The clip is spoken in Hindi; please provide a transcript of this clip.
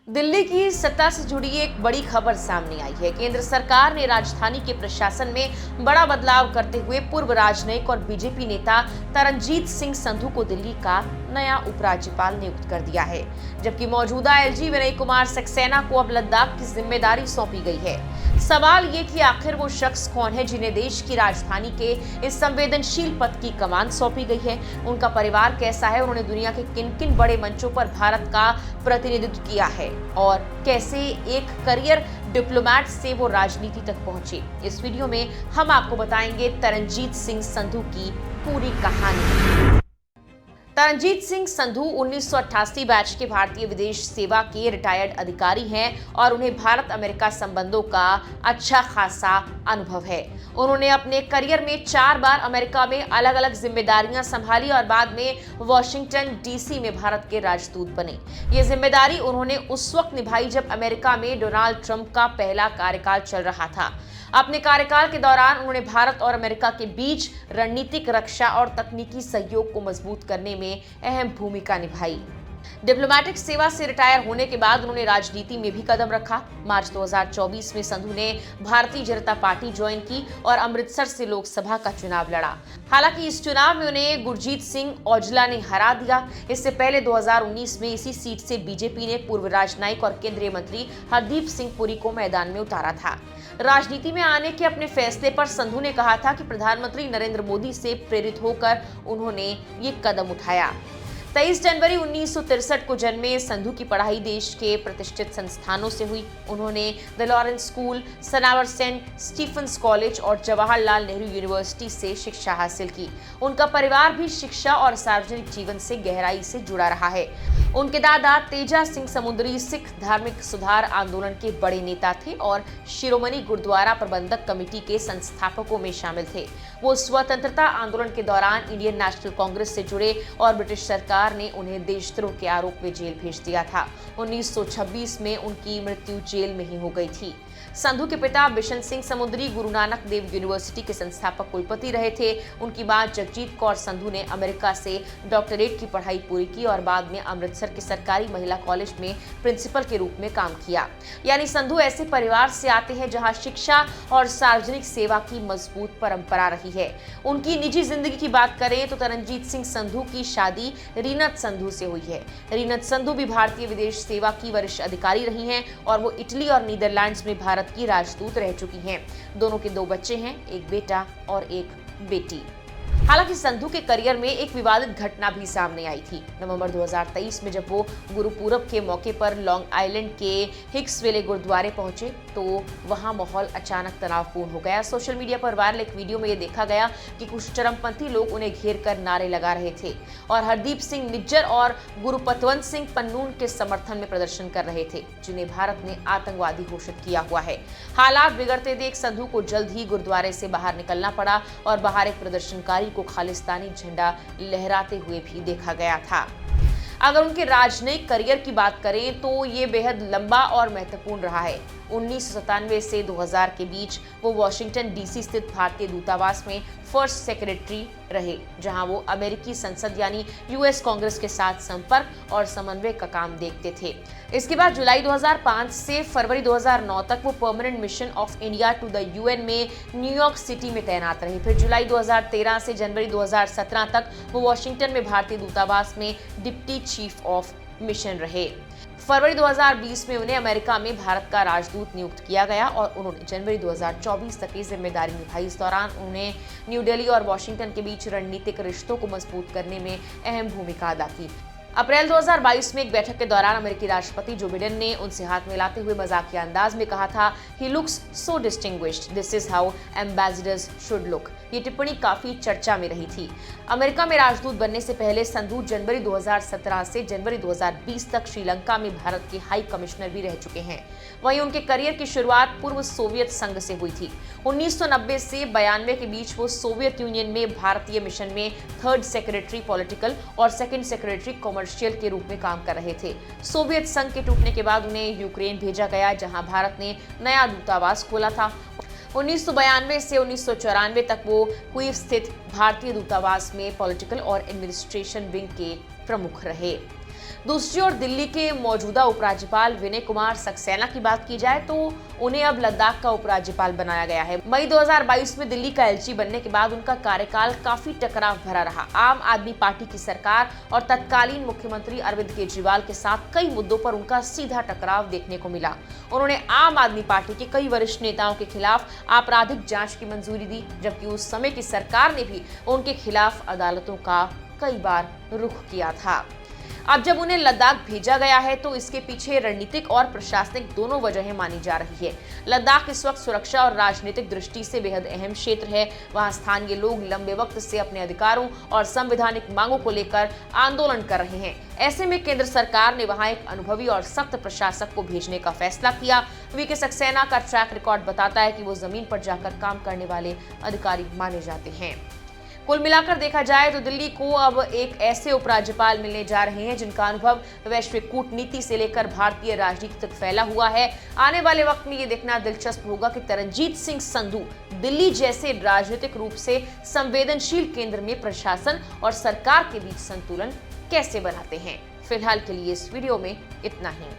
दिल्ली की सत्ता से जुड़ी एक बड़ी खबर सामने आई है। केंद्र सरकार ने राजधानी के प्रशासन में बड़ा बदलाव करते हुए पूर्व राजनयिक और बीजेपी नेता तरनजीत सिंह संधू को दिल्ली का नया उपराज्यपाल नियुक्त कर दिया है, जबकि मौजूदा एलजी विनय कुमार सक्सेना को अब लद्दाख की जिम्मेदारी सौंपी गई है। सवाल ये कि आखिर वो शख्स कौन है जिन्हें देश की राजधानी के इस संवेदनशील पद की कमान सौंपी गई है, उनका परिवार कैसा है, उन्होंने दुनिया के किन-किन बड़े मंचों पर भारत का प्रतिनिधित्व किया है और कैसे एक करियर डिप्लोमैट से वो राजनीति तक पहुंचे। इस वीडियो में हम आपको बताएंगे तरनजीत सिंह संधू की पूरी कहानी। तरनजीत सिंह संधू 1988 बैच के भारतीय विदेश सेवा के रिटायर्ड अधिकारी हैं और उन्हें भारत अमेरिका संबंधों का अच्छा खासा अनुभव है। उन्होंने अपने करियर में 4 बार अमेरिका में अलग अलग जिम्मेदारियां संभाली और बाद में वॉशिंगटन डीसी में भारत के राजदूत बने। ये जिम्मेदारी उन्होंने उस वक्त निभाई जब अमेरिका में डोनाल्ड ट्रंप का पहला कार्यकाल चल रहा था। अपने कार्यकाल के दौरान उन्होंने भारत और अमेरिका के बीच रणनीतिक, रक्षा और तकनीकी सहयोग को मजबूत करने में अहम भूमिका निभाई। डिप्लोमैटिक सेवा से रिटायर होने के बाद उन्होंने राजनीति में भी कदम रखा। मार्च 2024 में संधू ने भारतीय जनता पार्टी ज्वाइन की और अमृतसर से लोकसभा का चुनाव लड़ा। हालांकि इस चुनाव में उन्हें गुरजीत सिंह औजला ने हरा दिया। इससे पहले 2019 में इसी सीट से बीजेपी ने पूर्व राजनयिक और केंद्रीय मंत्री हरदीप सिंह पुरी को मैदान में उतारा था। राजनीति में आने के अपने फैसले पर संधू ने कहा था कि प्रधानमंत्री नरेंद्र मोदी से प्रेरित होकर उन्होंने ये कदम उठाया। 23 जनवरी 1963 को जन्मे संधू की पढ़ाई देश के प्रतिष्ठित संस्थानों से हुई। उन्होंने the Lawrence School, Sanawar Saint Stephen's College और जवाहरलाल नेहरू यूनिवर्सिटी से शिक्षा हासिल की। उनका परिवार भी शिक्षा और सार्वजनिक जीवन से गहराई से जुड़ा रहा है। उनके दादा तेजा सिंह समुद्री सिख धार्मिक सुधार आंदोलन के बड़े नेता थे और शिरोमणि गुरुद्वारा प्रबंधक कमेटी के संस्थापकों में शामिल थे। वो स्वतंत्रता आंदोलन के दौरान इंडियन नेशनल कांग्रेस से जुड़े और ब्रिटिश सरकार ने उन्हें देशद्रोह के आरोप में जेल भेज दिया था। 1926 में उनकी मृत्यु जेल में ही हो गई थी। संधू के पिता बिशन सिंह समुद्री गुरु नानक देव यूनिवर्सिटी के संस्थापक कुलपति रहे थे। उनकी मां जगजीत कौर संधू ने अमेरिका से डॉक्टरेट की पढ़ाई पूरी की और बाद में अमृतसर के सरकारी महिला कॉलेज में प्रिंसिपल के रूप में काम किया। यानी संधू ऐसे परिवार से आते हैं जहां शिक्षा और सार्वजनिक सेवा की मजबूत परंपरा रही है। उनकी निजी जिंदगी की बात करें तो तरनजीत सिंह संधू की शादी रीनत संधू से हुई है। रीनत संधू भी भारतीय विदेश सेवा की वरिष्ठ अधिकारी रही हैं और वो इटली और नीदरलैंड्स में भारत की राजदूत रह चुकी हैं। दोनों के 2 बच्चे हैं, एक बेटा और एक बेटी। हालांकि संधू के करियर में एक विवादित घटना भी सामने आई थी। नवंबर 2023 में जब वो गुरुपूरब के मौके पर लॉन्ग आइलैंड के हिक्सविले गुरुद्वारे पहुंचे तो वहां माहौल अचानक तनावपूर्ण हो गया। सोशल मीडिया पर वायरल एक वीडियो में ये देखा गया कि कुछ चरमपंथी लोग उन्हें घेर कर नारे लगा रहे थे और हरदीप सिंह निज्जर और गुरुपतवंत सिंह पन्नून के समर्थन में प्रदर्शन कर रहे थे, जिन्हें भारत ने आतंकवादी घोषित किया हुआ है। हालात बिगड़ते देख संधू को जल्द ही गुरुद्वारे से बाहर निकलना पड़ा और बाहर एक प्रदर्शनकारी को खालिस्तानी झंडा लहराते हुए भी देखा गया था। अगर उनके राजनयिक करियर की बात करें तो ये बेहद लंबा और महत्वपूर्ण रहा है। 1997 से 2000 के बीच वो वॉशिंगटन डीसी स्थित भारतीय दूतावास में फर्स्ट सेक्रेटरी रहे, जहां वो अमेरिकी संसद यानी यूएस कांग्रेस के साथ संपर्क और समन्वय का काम देखते थे। इसके बाद जुलाई 2005 से फरवरी 2009 तक वो permanent mission of India to the UN में न्यूयॉर्क सिटी में तैनात रहे। फिर जुलाई 2013 से जनवरी 2017 तक वो वॉशिंगटन में भारतीय दूतावास में डिप्टी चीफ ऑफ मिशन रहे। फरवरी 2020 में उन्हें अमेरिका में भारत का राजदूत नियुक्त किया गया और उन्होंने जनवरी 2024 तक की जिम्मेदारी निभाई। इस दौरान उन्होंने न्यू दिल्ली और वॉशिंगटन के बीच रणनीतिक रिश्तों को मजबूत करने में अहम भूमिका अदा की। अप्रैल 2022 में एक बैठक के दौरान अमेरिकी राष्ट्रपति जो बिडेन ने उनसे हाथ मिलाते हुए मजाकिया अंदाज में कहा था, "He looks so distinguished. This is how ambassadors should look." ये टिप्पणी काफी चर्चा में रही थी। अमेरिका में राजदूत बनने से पहले संधू जनवरी 2017 से जनवरी 2020 तक श्रीलंका में भारत के हाई कमिश्नर भी रह चुके हैं। वहीं उनके करियर की शुरुआत पूर्व सोवियत संघ से हुई थी। 1990 से 92 के बीच वो सोवियत यूनियन में भारतीय मिशन में 3rd सेक्रेटरी पॉलिटिकल और 2nd सेक्रेटरी कॉमर्शियल के रूप में काम कर रहे थे। सोवियत संघ के टूटने के बाद उन्हें यूक्रेन भेजा गया, जहां भारत ने नया दूतावास खोला था। 1992 से 1994 तक वो क्यीव स्थित भारतीय दूतावास में पॉलिटिकल और एडमिनिस्ट्रेशन विंग के प्रमुख रहे। दूसरी ओर दिल्ली के मौजूदा उपराज्यपाल विनय कुमार सक्सेना की बात की जाए तो उन्हें अब लद्दाख का उपराज्यपाल बनाया गया है। मई 2022 में दिल्ली का एलजी बनने के बाद उनका कार्यकाल काफी टकराव भरा रहा। आम आदमी पार्टी की सरकार और तत्कालीन मुख्यमंत्री अरविंद केजरीवाल के साथ कई मुद्दों पर उनका सीधा टकराव देखने को मिला। उन्होंने आम आदमी पार्टी के कई वरिष्ठ नेताओं के खिलाफ आपराधिक जांच की मंजूरी दी, जबकि उस समय की सरकार ने भी उनके खिलाफ अदालतों का कई बार रुख किया था। अब जब उन्हें लद्दाख भेजा गया है तो इसके पीछे रणनीतिक और प्रशासनिक दोनों वजहें मानी जा रही है। लद्दाख इस वक्त सुरक्षा और राजनीतिक दृष्टि से बेहद अहम क्षेत्र है। वहां स्थानीय लोग लंबे वक्त से अपने अधिकारों और संवैधानिक मांगों को लेकर आंदोलन कर रहे हैं। ऐसे में केंद्र सरकार ने वहां एक अनुभवी और सख्त प्रशासक को भेजने का फैसला किया। वीके सक्सेना का ट्रैक रिकॉर्ड बताता है कि वो जमीन पर जाकर काम करने वाले अधिकारी माने जाते हैं। कुल मिलाकर देखा जाए तो दिल्ली को अब एक ऐसे उपराज्यपाल मिलने जा रहे हैं जिनका अनुभव वैश्विक कूटनीति से लेकर भारतीय राजनीति तक फैला हुआ है। आने वाले वक्त में ये देखना दिलचस्प होगा कि तरनजीत सिंह संधू दिल्ली जैसे राजनीतिक रूप से संवेदनशील केंद्र में प्रशासन और सरकार के बीच संतुलन कैसे बनाते हैं। फिलहाल के लिए इस वीडियो में इतना ही।